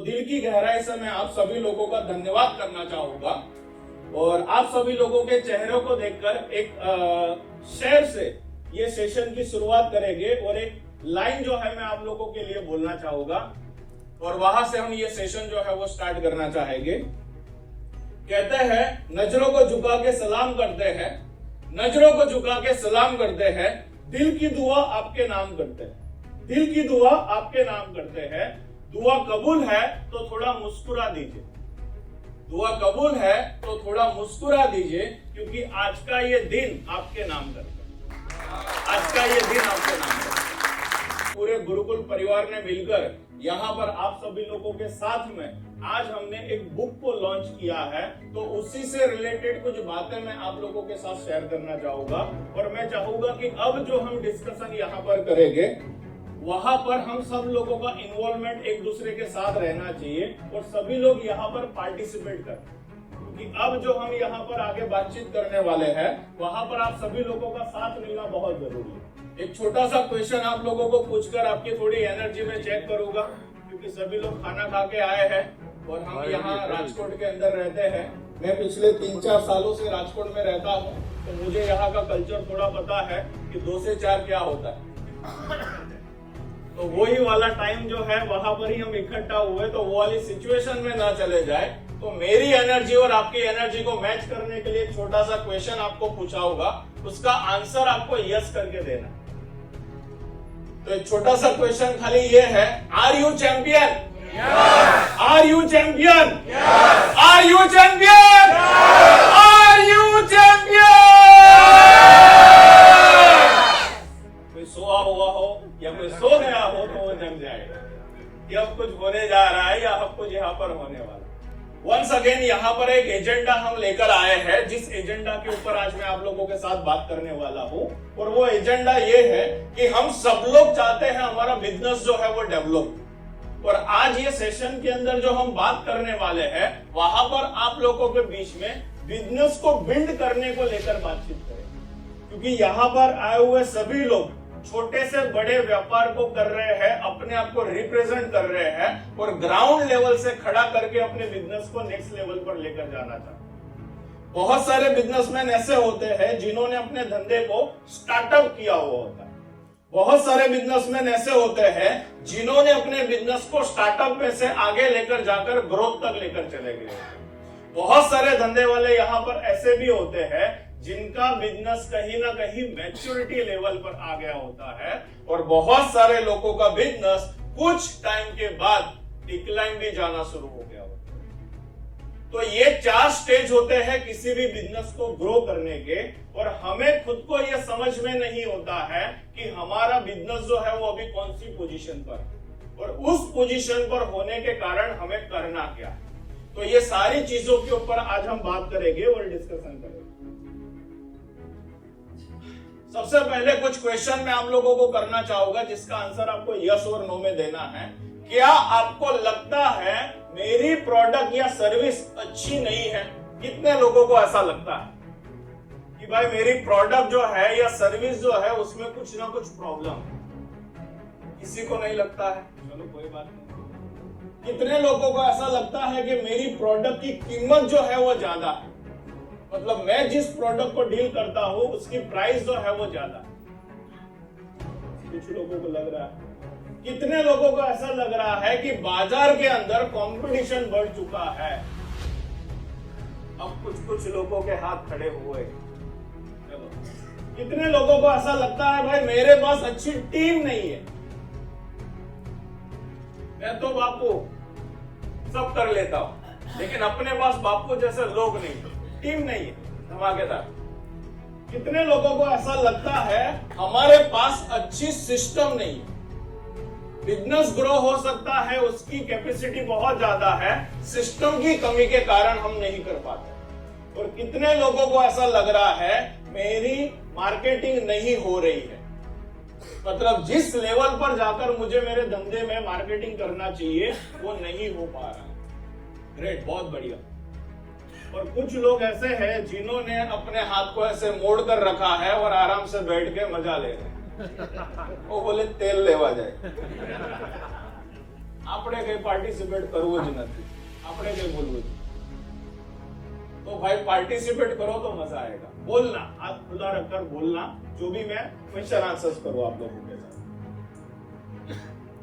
दिल की गहराई से मैं आप सभी लोगों का धन्यवाद करना चाहूंगा और आप सभी लोगों के चेहरों को देखकर एक शेर से ये सेशन की शुरुआत करेंगे और एक लाइन जो है मैं आप लोगों के लिए बोलना चाहूंगा और वहां से हम ये सेशन जो है वो स्टार्ट करना चाहेंगे। कहते हैं नजरों को झुका के सलाम करते हैं, नजरों को झुका के सलाम करते हैं, दिल की दुआ आपके नाम करते हैं, दिल की दुआ आपके नाम करते हैं। दुआ कबूल है तो थोड़ा मुस्कुरा दीजिए, दुआ कबूल है तो थोड़ा मुस्कुरा दीजिए, क्योंकि आज का ये दिन आपके नाम करते हैं, आज का ये दिन आपके नाम करते हैं। पूरे गुरुकुल परिवार ने मिलकर यहाँ पर आप सभी लोगों के साथ में आज हमने एक बुक को लॉन्च किया है, तो उसी से रिलेटेड कुछ बातें मैं आप लोगों के साथ शेयर करना चाहूंगा। और मैं चाहूंगा कि अब जो हम डिस्कशन यहाँ पर करेंगे वहां पर हम सब लोगों का इन्वॉल्वमेंट एक दूसरे के साथ रहना चाहिए और सभी लोग यहाँ पर पार्टिसिपेट करें, क्योंकि अब जो हम यहाँ पर आगे बातचीत करने वाले हैं वहां पर आप सभी लोगों का साथ मिलना बहुत जरूरी है। एक छोटा सा क्वेश्चन आप लोगों को पूछकर आपकी थोड़ी एनर्जी में चेक करूंगा, क्योंकि सभी लोग खाना खा के आए हैं और हम यहाँ राजकोट के अंदर रहते हैं। मैं पिछले 3-4 सालों से राजकोट में रहता हूँ, तो मुझे यहाँ का कल्चर थोड़ा पता है कि 2 से 4 क्या होता है। तो वही वाला टाइम जो है वहां पर ही हम इकट्ठा हुए, तो वो वाली सिचुएशन में ना चले जाए। तो मेरी एनर्जी और आपकी एनर्जी को मैच करने के लिए एक छोटा सा क्वेश्चन आपको पूछा होगा, उसका आंसर आपको यस करके देना। तो एक छोटा सा क्वेश्चन खाली ये है, are you champion? Are you champion? Are you champion? Are you champion? कोई सोया हुआ हो या कोई सो गया हो तो वो जम जाएगा कि अब कुछ होने जा रहा है या अब कुछ यहाँ पर होने वाला। वंस अगेन यहाँ पर एक एजेंडा हम लेकर आए हैं, जिस एजेंडा के ऊपर आज मैं आप लोगों के साथ बात करने वाला हूँ। और वो एजेंडा ये है कि हम सब लोग चाहते हैं हमारा बिजनेस जो है वो डेवलप। और आज ये सेशन के अंदर जो हम बात करने वाले हैं वहां पर आप लोगों के बीच में बिजनेस को बिल्ड करने को लेकर बातचीत करें, क्योंकि यहाँ पर आए हुए सभी लोग छोटे से बड़े व्यापार को कर रहे हैं, अपने आप को रिप्रेजेंट कर रहे हैं और ग्राउंड लेवल से खड़ा करके अपने बिजनेस को नेक्स्ट लेवल पर लेकर जाना चाहते हैं। बहुत सारे बिजनेसमैन ऐसे होते हैं जिन्होंने अपने धंधे को स्टार्टअप किया हुआ होता है। बहुत सारे बिजनेसमैन ऐसे होते हैं जिन्होंने अपने बिजनेस को स्टार्टअप में से आगे लेकर जाकर ग्रोथ तक लेकर चले गए। बहुत सारे धंधे वाले यहाँ पर ऐसे भी होते हैं जिनका बिजनेस कहीं ना कहीं मैच्योरिटी लेवल पर आ गया होता है, और बहुत सारे लोगों का बिजनेस कुछ टाइम के बाद डिक्लाइन भी जाना शुरू हो गया होता है। तो ये 4 स्टेज होते हैं किसी भी बिजनेस को ग्रो करने के, और हमें खुद को ये समझ में नहीं होता है कि हमारा बिजनेस जो है वो अभी कौन सी पोजीशन पर, और उस पोजीशन पर होने के कारण हमें करना क्या है। तो ये सारी चीजों के ऊपर आज हम बात करेंगे और डिस्कशन करेंगे। सबसे पहले कुछ क्वेश्चन मैं आप लोगों को करना चाहूंगा, जिसका आंसर आपको यस और नो में देना है। क्या आपको लगता है मेरी प्रोडक्ट या सर्विस अच्छी नहीं है? कितने लोगों को ऐसा लगता है कि भाई मेरी प्रोडक्ट जो है या सर्विस जो है उसमें कुछ ना कुछ प्रॉब्लम है? किसी को नहीं लगता है, चलो कोई बात नहीं। कितने लोगों को ऐसा लगता है कि मेरी प्रोडक्ट की कीमत जो है वो ज्यादा है, मतलब मैं जिस प्रोडक्ट को डील करता हूं उसकी प्राइस जो है वो ज्यादा है? कुछ लोगों को लग रहा है। कितने लोगों को ऐसा लग रहा है कि बाजार के अंदर कंपटीशन बढ़ चुका है? अब कुछ लोगों के हाथ खड़े हुए। चलो, कितने लोगों को ऐसा लगता है भाई मेरे पास अच्छी टीम नहीं है, मैं तो बापू सब कर लेता हूं लेकिन अपने पास बापू जैसे लोग नहीं, टीम नहीं है धमाकेदार। कितने लोगों को ऐसा लगता है हमारे पास अच्छी सिस्टम नहीं है, बिजनेस ग्रो हो सकता है, उसकी कैपेसिटी बहुत ज्यादा है, सिस्टम की कमी के कारण हम नहीं कर पाते। और कितने लोगों को ऐसा लग रहा है मेरी मार्केटिंग नहीं हो रही है, मतलब जिस लेवल पर जाकर मुझे मेरे धंधे में मार्केटिंग करना चाहिए वो नहीं हो पा रहा है। ग्रेट, बहुत बढ़िया। और कुछ लोग ऐसे हैं जिन्होंने अपने हाथ को ऐसे मोड़ कर रखा है और आराम से बैठ के मजा ले रहे हैं। वो बोले तेल लेवा जाए। આપણે કઈ પાર્ટિસિપેટ કરવું જ નથી, આપણે કઈ બોલવું જ, तो भाई पार्टिसिपेट करो तो मजा आएगा। बोलना, हाथ खुला रखकर बोलना, जो भी मैं क्वेश्चन आंसर्स करूँ आप लोगों के साथ।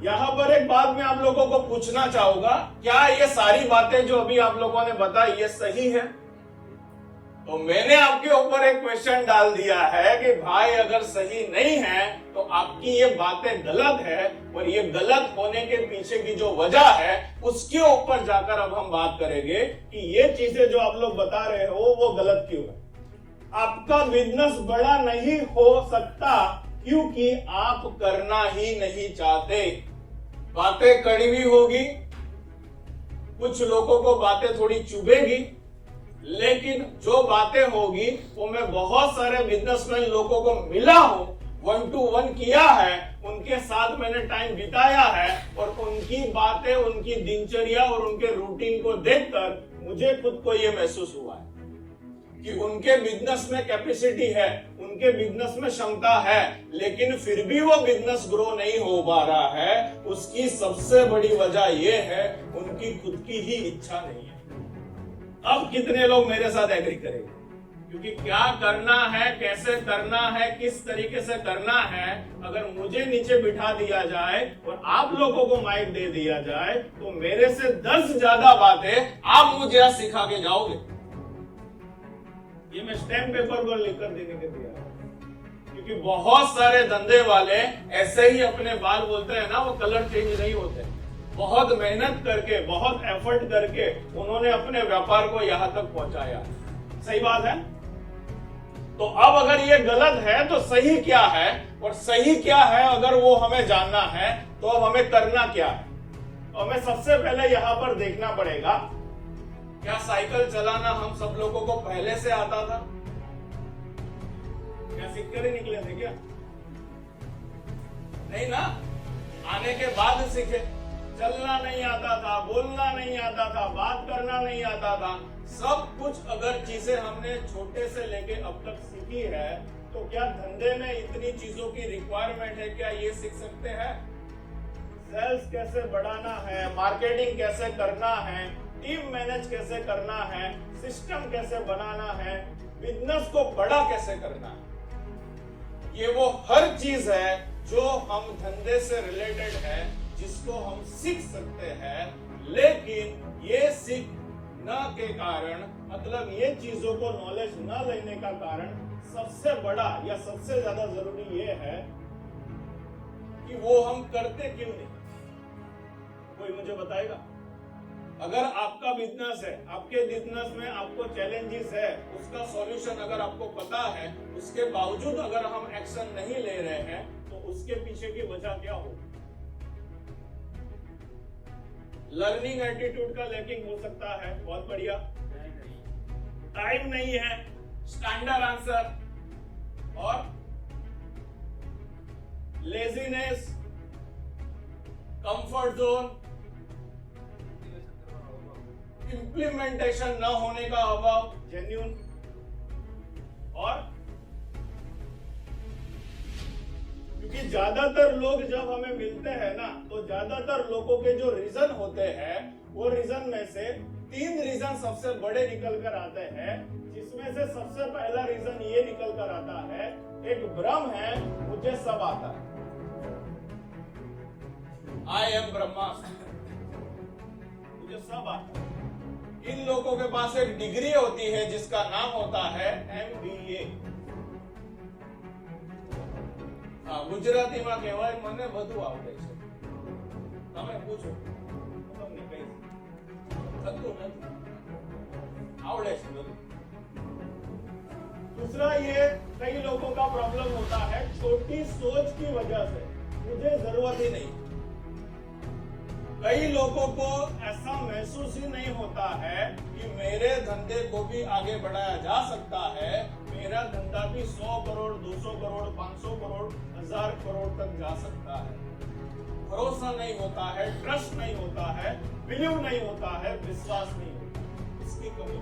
यहाँ पर एक बात मैं आप लोगों को पूछना चाहूंगा, क्या ये सारी बातें जो अभी आप लोगों ने बताई ये सही है? तो मैंने आपके ऊपर एक क्वेश्चन डाल दिया है कि भाई अगर सही नहीं है तो आपकी ये बातें गलत है, और ये गलत होने के पीछे की जो वजह है उसके ऊपर जाकर अब हम बात करेंगे कि ये चीजें जो आप लोग बता रहे हो वो गलत क्यों है। आपका बिजनेस बड़ा नहीं हो सकता क्योंकि आप करना ही नहीं चाहते। बातें कड़वी होगी, कुछ लोगों को बातें थोड़ी चुभेगी, लेकिन जो बातें होगी वो मैं बहुत सारे बिजनेसमैन लोगों को मिला हूं, 1 to 1 किया है, उनके साथ मैंने टाइम बिताया है, और उनकी बातें, उनकी दिनचर्या और उनके रूटीन को देखकर मुझे खुद को ये महसूस हुआ है कि उनके बिजनेस में कैपेसिटी है, उनके बिजनेस में क्षमता है, लेकिन फिर भी वो बिजनेस ग्रो नहीं हो पा रहा है। उसकी सबसे बड़ी वजह ये है उनकी खुद की ही इच्छा नहीं है। अब कितने लोग मेरे साथ एग्री करेंगे? क्योंकि क्या करना है, कैसे करना है, किस तरीके से करना है, अगर मुझे नीचे बिठा दिया जाए और आप लोगों को माइक दे दिया जाए तो मेरे से 10 ज्यादा बातें आप मुझे आज सिखा के जाओगे। ये मैं स्टैम्प पेपर पर लिखकर देने के दिया, क्योंकि बहुत सारे धंधे वाले ऐसे ही अपने बाल बोलते हैं ना, वो कलर चेंज नहीं होते। बहुत मेहनत करके, बहुत एफर्ट करके उन्होंने अपने व्यापार को यहां तक पहुंचाया। सही बात है? तो अब अगर ये गलत है तो सही क्या है, और सही क्या है अगर वो हमें जानना है तो अब हमें करना क्या है? तो हमें सबसे पहले यहां पर देखना पड़ेगा, क्या साइकिल चलाना हम सब लोगों को पहले से आता था? क्या सीख कर ही निकले थे क्या? नहीं ना, आने के बाद सीखे। चलना नहीं आता था, बोलना नहीं आता था, बात करना नहीं आता था, सब कुछ अगर चीजें हमने छोटे से लेके अब तक सीखी है, तो क्या धंधे में इतनी चीजों की रिक्वायरमेंट है? क्या ये सीख सकते हैं? सेल्स कैसे बढ़ाना है, मार्केटिंग कैसे करना है, टीम मैनेज कैसे करना है, सिस्टम कैसे बनाना है, बिजनेस को बड़ा कैसे करना है, ये वो हर चीज है जो हम धंधे से रिलेटेड है, जिसको हम सीख सकते हैं। लेकिन ये सीख न के कारण, मतलब ये चीजों को नॉलेज न लेने का कारण सबसे बड़ा या सबसे ज्यादा जरूरी ये है कि वो हम करते क्यों नहीं। कोई मुझे बताएगा? अगर आपका बिजनेस है, आपके बिजनेस में आपको चैलेंजेस है, उसका सॉल्यूशन अगर आपको पता है, उसके बावजूद अगर हम एक्शन नहीं ले रहे हैं तो उसके पीछे की वजह क्या हो? लर्निंग एटीट्यूड का लैकिंग हो सकता है, बहुत बढ़िया। टाइम नहीं है, स्टैंडर्ड आंसर, और लेजीनेस, कंफर्ट जोन, इंप्लीमेंटेशन न होने का अभाव, जेन्युइन, और क्योंकि ज्यादातर लोग जब हमें मिलते हैं ना, तो ज्यादातर लोगों के जो रीजन होते हैं, वो रीजन में से 3 रीजन सबसे बड़े निकल कर आते हैं, जिसमें से सबसे पहला रीजन ये निकल कर आता है, एक भ्रम है, मुझे सब आता है, आई एम ब्रह्मास्त्र, मुझे सब आता है। इन लोगों के पास एक डिग्री होती है जिसका नाम होता है MBA। ગુજરાતીમાં કહેવાય મને બધું આવડે છે, તમે પૂછો તમને કઈ થતું નથી, આવડે છે બધું। दूसरा, ये कई लोगों का प्रॉब्लम होता है छोटी सोच की वजह से, मुझे जरूरत ही नहीं। कई लोगों को ऐसा महसूस ही नहीं होता है कि मेरे धंधे को भी आगे बढ़ाया जा सकता है, मेरा धंधा भी 100 करोड़, 200 करोड़, 500 करोड़, 1000 करोड़ तक जा सकता है। भरोसा नहीं होता है, ट्रस्ट नहीं होता है, बिलीव नहीं होता है, विश्वास नहीं होता, इसकी कमी।